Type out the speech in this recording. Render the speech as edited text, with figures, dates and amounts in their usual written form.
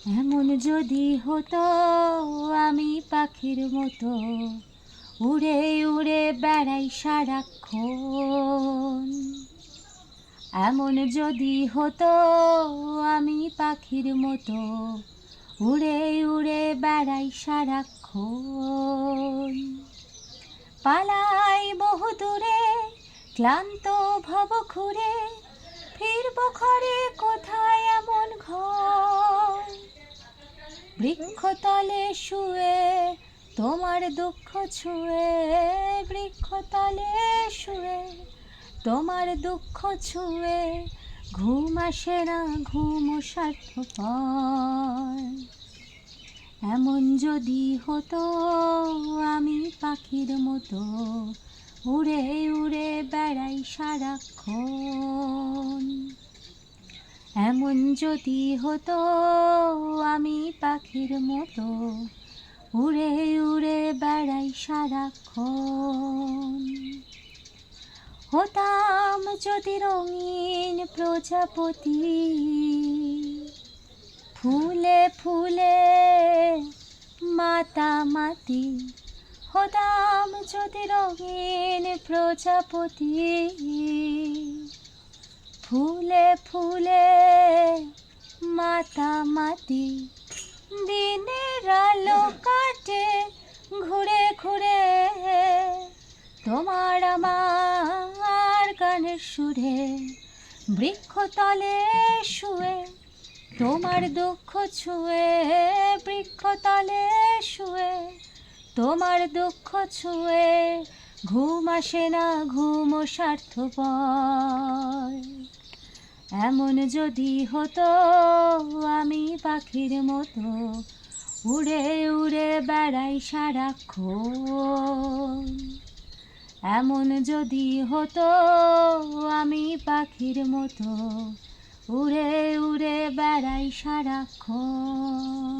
এমন যদি হতো আমি পাখির মতো উড়ে উড়ে বেড়াই সারাক্ষণ। এমন যদি হতো আমি পাখির মতো উড়ে উড়ে বেড়াই সারাক্ষণ। পালাই বহু দূরে ক্লান্ত ভব ঘুরে, ফিরব ঘরে কোথায় এমন ঘর। বৃক্ষতলে শুয়ে তোমার দুঃখ ছুঁয়ে, বৃক্ষতলে শুয়ে তোমার দুঃখ ছুঁয়ে, ঘুম আসে না ঘুম স্বার্থপর। এমন যদি হতো আমি পাখির মতো উড়ে উড়ে বেড়াই সারাক্ষণ। এমন যদি হতো আমি পাখির মতো উড়ে উড়ে বেড়াই সারাক্ষণ। হতাম যদি রঙিন প্রজাপতি, ফুলে ফুলে মাতামাতি। হতাম যদি রঙিন প্রজাপতি, ফুলে ফুলে মাতামাতি। দিনের আলো কাটে ঘুরে ঘুরে তোমার আমার গানের সুরে। বৃক্ষতলে শুয়ে তোমার দুঃখ ছুঁয়ে, বৃক্ষতলে শুয়ে তোমার দুঃখ ছুঁয়ে, ঘুম আসে না ঘুম স্বার্থপর। এমন যদি হতো আমি পাখির মতো উড়ে উড়ে বেড়াই সারাক্ষণ। এমন যদি হতো আমি পাখির মতো উড়ে উড়ে বেড়াই সারাক্ষণ।